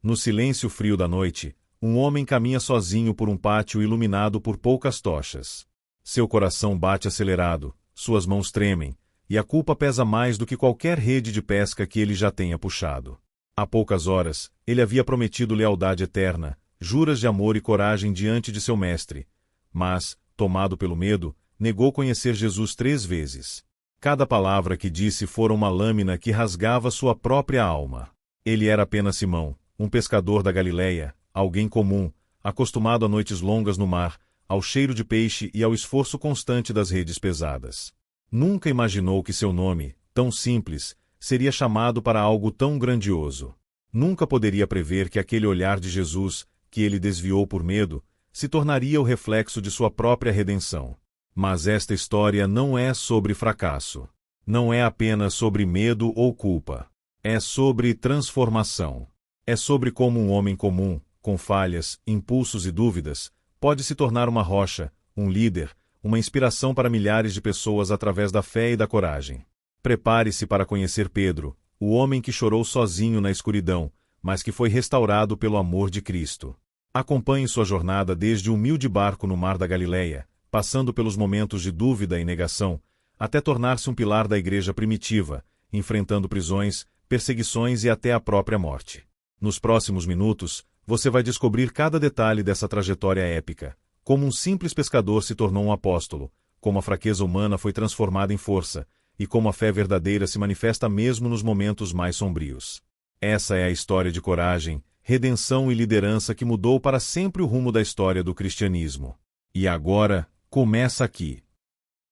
No silêncio frio da noite, um homem caminha sozinho por um pátio iluminado por poucas tochas. Seu coração bate acelerado, suas mãos tremem, e a culpa pesa mais do que qualquer rede de pesca que ele já tenha puxado. Há poucas horas, ele havia prometido lealdade eterna, juras de amor e coragem diante de seu mestre. Mas, tomado pelo medo, negou conhecer Jesus 3 vezes. Cada palavra que disse fora uma lâmina que rasgava sua própria alma. Ele era apenas Simão, um pescador da Galileia, alguém comum, acostumado a noites longas no mar, ao cheiro de peixe e ao esforço constante das redes pesadas. Nunca imaginou que seu nome, tão simples, seria chamado para algo tão grandioso. Nunca poderia prever que aquele olhar de Jesus, que ele desviou por medo, se tornaria o reflexo de sua própria redenção. Mas esta história não é sobre fracasso. Não é apenas sobre medo ou culpa. É sobre transformação. É sobre como um homem comum, com falhas, impulsos e dúvidas, pode se tornar uma rocha, um líder, uma inspiração para milhares de pessoas através da fé e da coragem. Prepare-se para conhecer Pedro, o homem que chorou sozinho na escuridão, mas que foi restaurado pelo amor de Cristo. Acompanhe sua jornada desde o humilde barco no mar da Galileia, passando pelos momentos de dúvida e negação, até tornar-se um pilar da igreja primitiva, enfrentando prisões, perseguições e até a própria morte. Nos próximos minutos, você vai descobrir cada detalhe dessa trajetória épica, como um simples pescador se tornou um apóstolo, como a fraqueza humana foi transformada em força, e como a fé verdadeira se manifesta mesmo nos momentos mais sombrios. Essa é a história de coragem, redenção e liderança que mudou para sempre o rumo da história do cristianismo. E agora, começa aqui.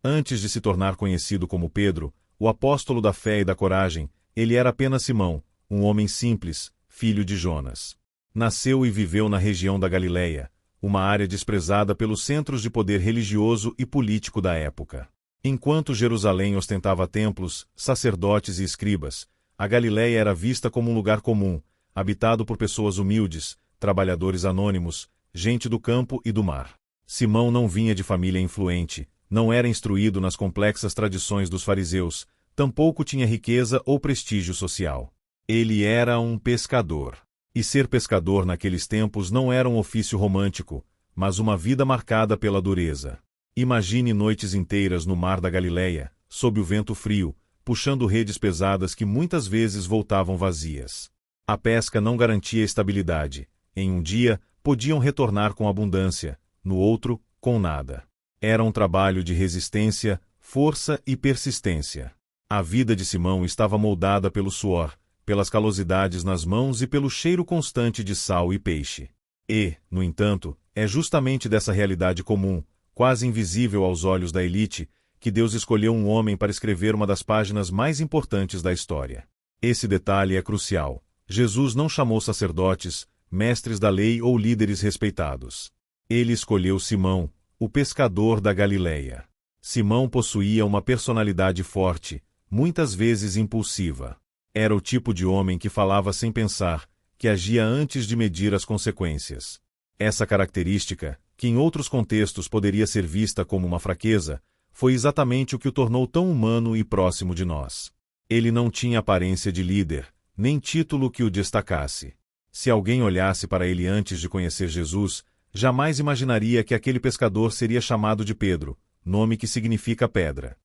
Antes de se tornar conhecido como Pedro, o apóstolo da fé e da coragem, ele era apenas Simão, um homem simples, filho de Jonas. Nasceu e viveu na região da Galileia, uma área desprezada pelos centros de poder religioso e político da época. Enquanto Jerusalém ostentava templos, sacerdotes e escribas, a Galileia era vista como um lugar comum, habitado por pessoas humildes, trabalhadores anônimos, gente do campo e do mar. Simão não vinha de família influente, não era instruído nas complexas tradições dos fariseus, tampouco tinha riqueza ou prestígio social. Ele era um pescador. E ser pescador naqueles tempos não era um ofício romântico, mas uma vida marcada pela dureza. Imagine noites inteiras no mar da Galileia, sob o vento frio, puxando redes pesadas que muitas vezes voltavam vazias. A pesca não garantia estabilidade. Em um dia, podiam retornar com abundância, no outro, com nada. Era um trabalho de resistência, força e persistência. A vida de Simão estava moldada pelo suor, pelas calosidades nas mãos e pelo cheiro constante de sal e peixe. E, no entanto, é justamente dessa realidade comum, quase invisível aos olhos da elite, que Deus escolheu um homem para escrever uma das páginas mais importantes da história. Esse detalhe é crucial. Jesus não chamou sacerdotes, mestres da lei ou líderes respeitados. Ele escolheu Simão, o pescador da Galileia. Simão possuía uma personalidade forte, muitas vezes impulsiva. Era o tipo de homem que falava sem pensar, que agia antes de medir as consequências. Essa característica, que em outros contextos poderia ser vista como uma fraqueza, foi exatamente o que o tornou tão humano e próximo de nós. Ele não tinha aparência de líder, nem título que o destacasse. Se alguém olhasse para ele antes de conhecer Jesus, jamais imaginaria que aquele pescador seria chamado de Pedro, nome que significa pedra.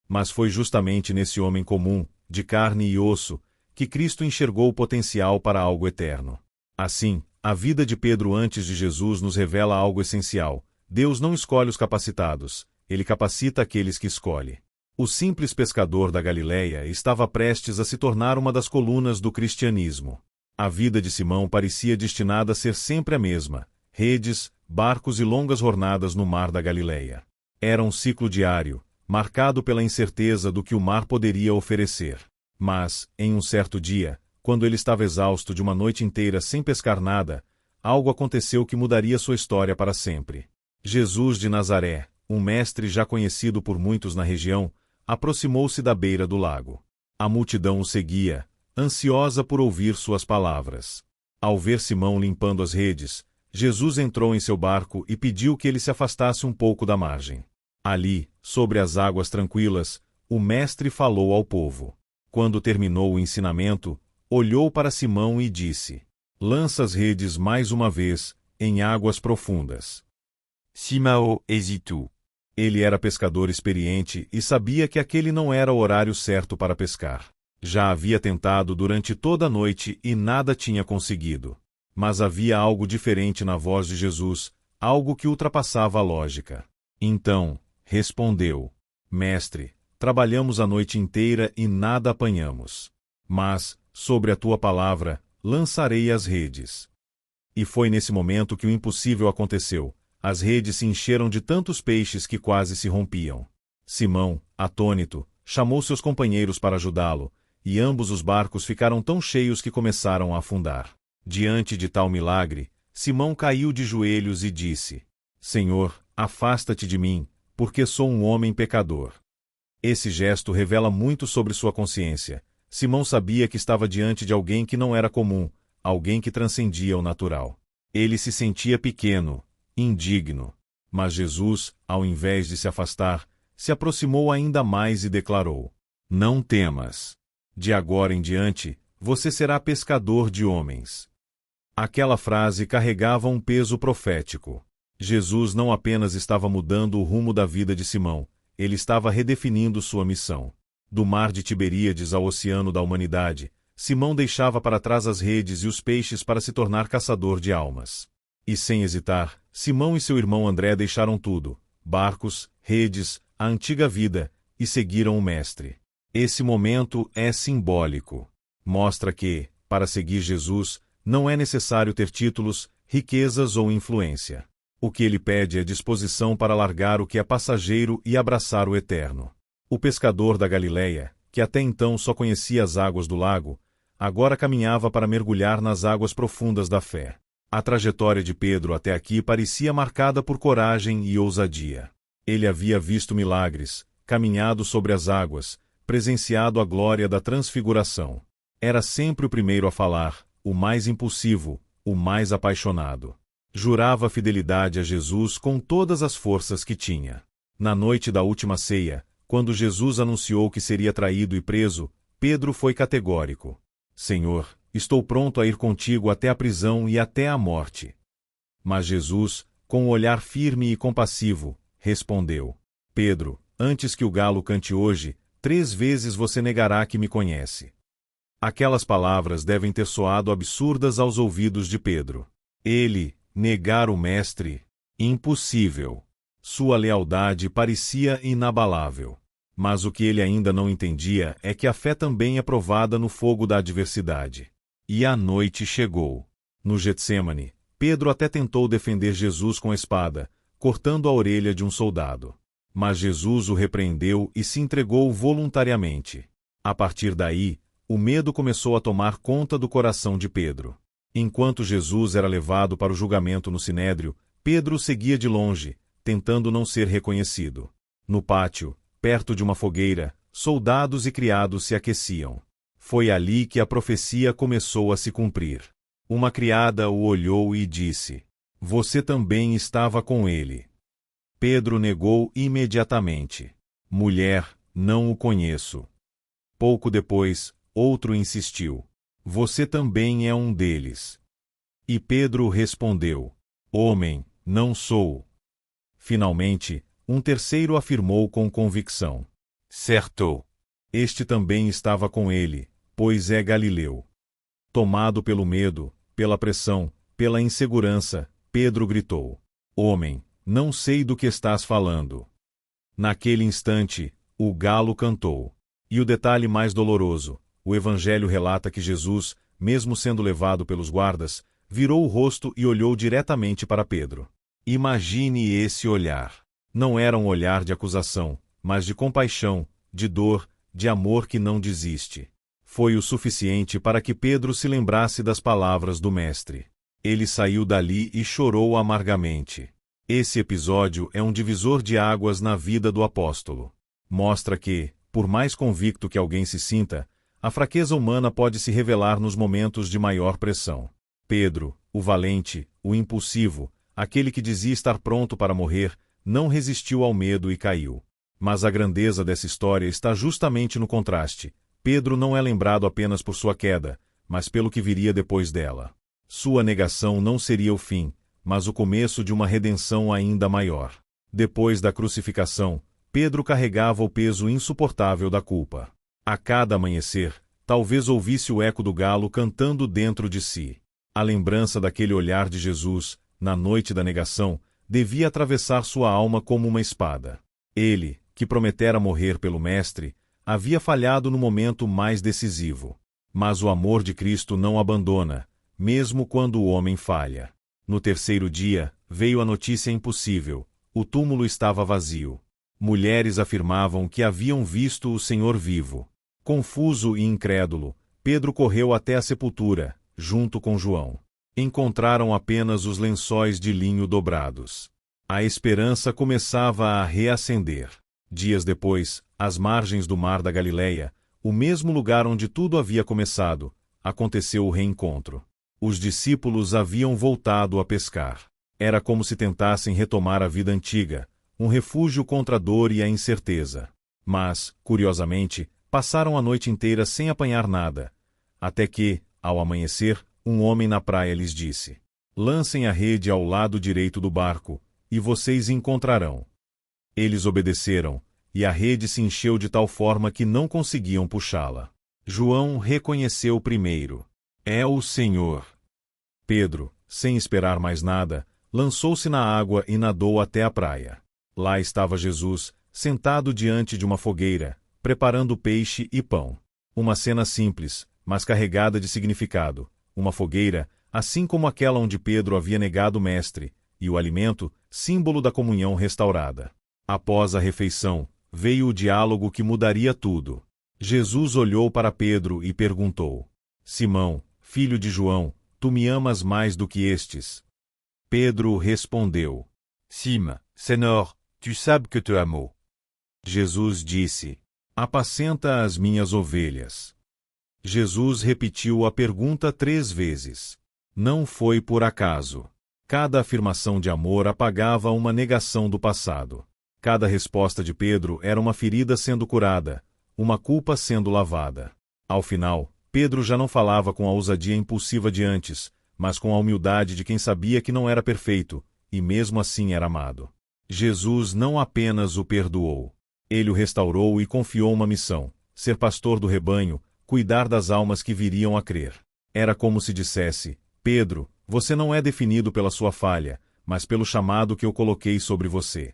Mas foi justamente nesse homem comum, de carne e osso, que Cristo enxergou o potencial para algo eterno. Assim, a vida de Pedro antes de Jesus nos revela algo essencial. Deus não escolhe os capacitados, ele capacita aqueles que escolhe. O simples pescador da Galileia estava prestes a se tornar uma das colunas do cristianismo. A vida de Simão parecia destinada a ser sempre a mesma: redes, barcos e longas jornadas no mar da Galileia. Era um ciclo diário, marcado pela incerteza do que o mar poderia oferecer. Mas, em um certo dia, quando ele estava exausto de uma noite inteira sem pescar nada, algo aconteceu que mudaria sua história para sempre. Jesus de Nazaré, um mestre já conhecido por muitos na região, aproximou-se da beira do lago. A multidão o seguia, ansiosa por ouvir suas palavras. Ao ver Simão limpando as redes, Jesus entrou em seu barco e pediu que ele se afastasse um pouco da margem. Ali, sobre as águas tranquilas, o mestre falou ao povo. Quando terminou o ensinamento, olhou para Simão e disse: Lança as redes mais uma vez, em águas profundas. Simao hesitou. Ele era pescador experiente e sabia que aquele não era o horário certo para pescar. Já havia tentado durante toda a noite e nada tinha conseguido. Mas havia algo diferente na voz de Jesus, algo que ultrapassava a lógica. Então, respondeu: Mestre, trabalhamos a noite inteira e nada apanhamos. Mas, sobre a tua palavra, lançarei as redes. E foi nesse momento que o impossível aconteceu. As redes se encheram de tantos peixes que quase se rompiam. Simão, atônito, chamou seus companheiros para ajudá-lo, e ambos os barcos ficaram tão cheios que começaram a afundar. Diante de tal milagre, Simão caiu de joelhos e disse: Senhor, afasta-te de mim, porque sou um homem pecador. Esse gesto revela muito sobre sua consciência. Simão sabia que estava diante de alguém que não era comum, alguém que transcendia o natural. Ele se sentia pequeno, indigno. Mas Jesus, ao invés de se afastar, se aproximou ainda mais e declarou: Não temas. De agora em diante, você será pescador de homens. Aquela frase carregava um peso profético. Jesus não apenas estava mudando o rumo da vida de Simão, ele estava redefinindo sua missão. Do mar de Tiberíades ao oceano da humanidade, Simão deixava para trás as redes e os peixes para se tornar caçador de almas. E sem hesitar, Simão e seu irmão André deixaram tudo, barcos, redes, a antiga vida, e seguiram o Mestre. Esse momento é simbólico. Mostra que, para seguir Jesus, não é necessário ter títulos, riquezas ou influência. O que ele pede é disposição para largar o que é passageiro e abraçar o eterno. O pescador da Galileia, que até então só conhecia as águas do lago, agora caminhava para mergulhar nas águas profundas da fé. A trajetória de Pedro até aqui parecia marcada por coragem e ousadia. Ele havia visto milagres, caminhado sobre as águas, presenciado a glória da transfiguração. Era sempre o primeiro a falar, o mais impulsivo, o mais apaixonado. Jurava fidelidade a Jesus com todas as forças que tinha. Na noite da última ceia, quando Jesus anunciou que seria traído e preso, Pedro foi categórico: Senhor, estou pronto a ir contigo até a prisão e até a morte. Mas Jesus, com um olhar firme e compassivo, respondeu: Pedro, antes que o galo cante hoje, 3 vezes você negará que me conhece. Aquelas palavras devem ter soado absurdas aos ouvidos de Pedro. Ele, negar o Mestre? Impossível. Sua lealdade parecia inabalável. Mas o que ele ainda não entendia é que a fé também é provada no fogo da adversidade. E a noite chegou. No Getsêmani, Pedro até tentou defender Jesus com a espada, cortando a orelha de um soldado. Mas Jesus o repreendeu e se entregou voluntariamente. A partir daí, o medo começou a tomar conta do coração de Pedro. Enquanto Jesus era levado para o julgamento no Sinédrio, Pedro seguia de longe, tentando não ser reconhecido. No pátio, perto de uma fogueira, soldados e criados se aqueciam. Foi ali que a profecia começou a se cumprir. Uma criada o olhou e disse: Você também estava com ele. Pedro negou imediatamente: Mulher, não o conheço. Pouco depois, outro insistiu: Você também é um deles. E Pedro respondeu: Homem, não sou. Finalmente, um terceiro afirmou com convicção: Certo. Este também estava com ele, pois é galileu. Tomado pelo medo, pela pressão, pela insegurança, Pedro gritou: Homem, não sei do que estás falando. Naquele instante, o galo cantou. E o detalhe mais doloroso: o Evangelho relata que Jesus, mesmo sendo levado pelos guardas, virou o rosto e olhou diretamente para Pedro. Imagine esse olhar. Não era um olhar de acusação, mas de compaixão, de dor, de amor que não desiste. Foi o suficiente para que Pedro se lembrasse das palavras do Mestre. Ele saiu dali e chorou amargamente. Esse episódio é um divisor de águas na vida do apóstolo. Mostra que, por mais convicto que alguém se sinta, a fraqueza humana pode se revelar nos momentos de maior pressão. Pedro, o valente, o impulsivo, aquele que dizia estar pronto para morrer, não resistiu ao medo e caiu. Mas a grandeza dessa história está justamente no contraste. Pedro não é lembrado apenas por sua queda, mas pelo que viria depois dela. Sua negação não seria o fim, mas o começo de uma redenção ainda maior. Depois da crucificação, Pedro carregava o peso insuportável da culpa. A cada amanhecer, talvez ouvisse o eco do galo cantando dentro de si. A lembrança daquele olhar de Jesus, na noite da negação, devia atravessar sua alma como uma espada. Ele, que prometera morrer pelo Mestre, havia falhado no momento mais decisivo. Mas o amor de Cristo não abandona, mesmo quando o homem falha. No terceiro dia, veio a notícia impossível: o túmulo estava vazio. Mulheres afirmavam que haviam visto o Senhor vivo. Confuso e incrédulo, Pedro correu até a sepultura, junto com João. Encontraram apenas os lençóis de linho dobrados. A esperança começava a reacender. Dias depois, às margens do mar da Galileia, o mesmo lugar onde tudo havia começado, aconteceu o reencontro. Os discípulos haviam voltado a pescar. Era como se tentassem retomar a vida antiga, um refúgio contra a dor e a incerteza. Mas, curiosamente, passaram a noite inteira sem apanhar nada, até que, ao amanhecer, um homem na praia lhes disse: "Lancem a rede ao lado direito do barco, e vocês encontrarão." Eles obedeceram, e a rede se encheu de tal forma que não conseguiam puxá-la. João reconheceu primeiro: "É o Senhor." Pedro, sem esperar mais nada, lançou-se na água e nadou até a praia. Lá estava Jesus, sentado diante de uma fogueira, preparando peixe e pão. Uma cena simples, mas carregada de significado. Uma fogueira, assim como aquela onde Pedro havia negado o Mestre, e o alimento, símbolo da comunhão restaurada. Após a refeição, veio o diálogo que mudaria tudo. Jesus olhou para Pedro e perguntou: "Simão, filho de João, tu me amas mais do que estes?" Pedro respondeu: Sim, Senhor, tu sabes que te amo. Jesus disse: "Apacenta as minhas ovelhas." Jesus repetiu a pergunta 3 vezes. Não foi por acaso. Cada afirmação de amor apagava uma negação do passado. Cada resposta de Pedro era uma ferida sendo curada, uma culpa sendo lavada. Ao final, Pedro já não falava com a ousadia impulsiva de antes, mas com a humildade de quem sabia que não era perfeito, e mesmo assim era amado. Jesus não apenas o perdoou. Ele o restaurou e confiou uma missão: ser pastor do rebanho, cuidar das almas que viriam a crer. Era como se dissesse: "Pedro, você não é definido pela sua falha, mas pelo chamado que eu coloquei sobre você."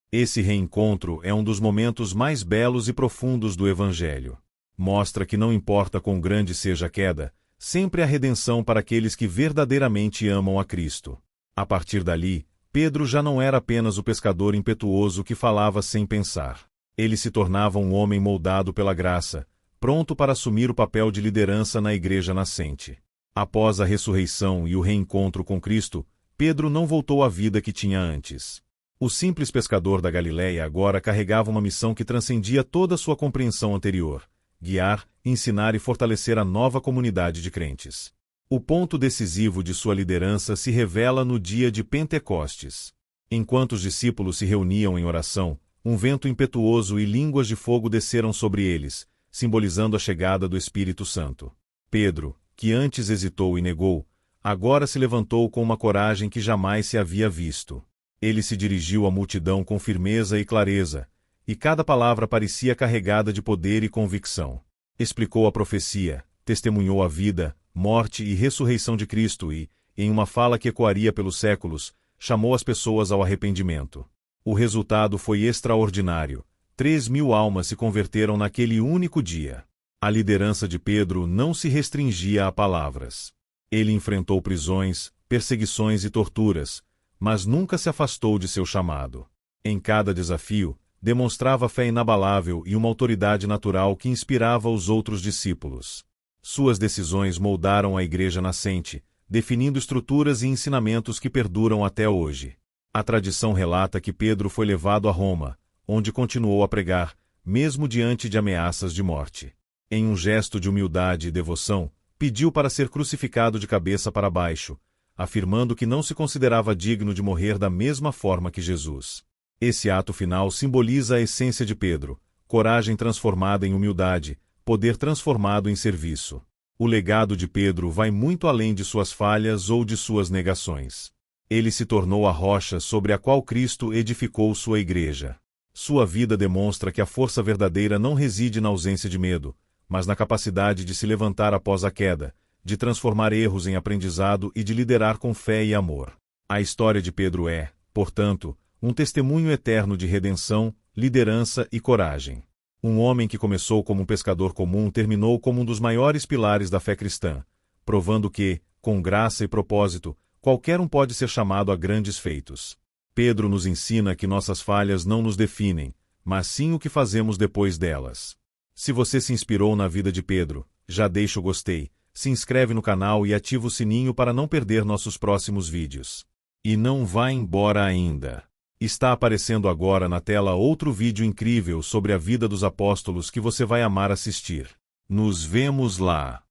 Esse reencontro é um dos momentos mais belos e profundos do Evangelho. Mostra que não importa quão grande seja a queda, sempre há redenção para aqueles que verdadeiramente amam a Cristo. A partir dali, Pedro já não era apenas o pescador impetuoso que falava sem pensar. Ele se tornava um homem moldado pela graça, pronto para assumir o papel de liderança na igreja nascente. Após a ressurreição e o reencontro com Cristo, Pedro não voltou à vida que tinha antes. O simples pescador da Galileia agora carregava uma missão que transcendia toda a sua compreensão anterior: guiar, ensinar e fortalecer a nova comunidade de crentes. O ponto decisivo de sua liderança se revela no dia de Pentecostes. Enquanto os discípulos se reuniam em oração, um vento impetuoso e línguas de fogo desceram sobre eles, simbolizando a chegada do Espírito Santo. Pedro, que antes hesitou e negou, agora se levantou com uma coragem que jamais se havia visto. Ele se dirigiu à multidão com firmeza e clareza, e cada palavra parecia carregada de poder e convicção. Explicou a profecia, testemunhou a vida, morte e ressurreição de Cristo e, em uma fala que ecoaria pelos séculos, chamou as pessoas ao arrependimento. O resultado foi extraordinário. 3.000 almas se converteram naquele único dia. A liderança de Pedro não se restringia a palavras. Ele enfrentou prisões, perseguições e torturas, mas nunca se afastou de seu chamado. Em cada desafio, demonstrava fé inabalável e uma autoridade natural que inspirava os outros discípulos. Suas decisões moldaram a igreja nascente, definindo estruturas e ensinamentos que perduram até hoje. A tradição relata que Pedro foi levado a Roma, onde continuou a pregar, mesmo diante de ameaças de morte. Em um gesto de humildade e devoção, pediu para ser crucificado de cabeça para baixo, afirmando que não se considerava digno de morrer da mesma forma que Jesus. Esse ato final simboliza a essência de Pedro: coragem transformada em humildade, poder transformado em serviço. O legado de Pedro vai muito além de suas falhas ou de suas negações. Ele se tornou a rocha sobre a qual Cristo edificou sua igreja. Sua vida demonstra que a força verdadeira não reside na ausência de medo, mas na capacidade de se levantar após a queda, de transformar erros em aprendizado e de liderar com fé e amor. A história de Pedro é, portanto, um testemunho eterno de redenção, liderança e coragem. Um homem que começou como um pescador comum terminou como um dos maiores pilares da fé cristã, provando que, com graça e propósito, qualquer um pode ser chamado a grandes feitos. Pedro nos ensina que nossas falhas não nos definem, mas sim o que fazemos depois delas. Se você se inspirou na vida de Pedro, já deixa o gostei, se inscreve no canal e ativa o sininho para não perder nossos próximos vídeos. E não vá embora ainda. Está aparecendo agora na tela outro vídeo incrível sobre a vida dos apóstolos que você vai amar assistir. Nos vemos lá!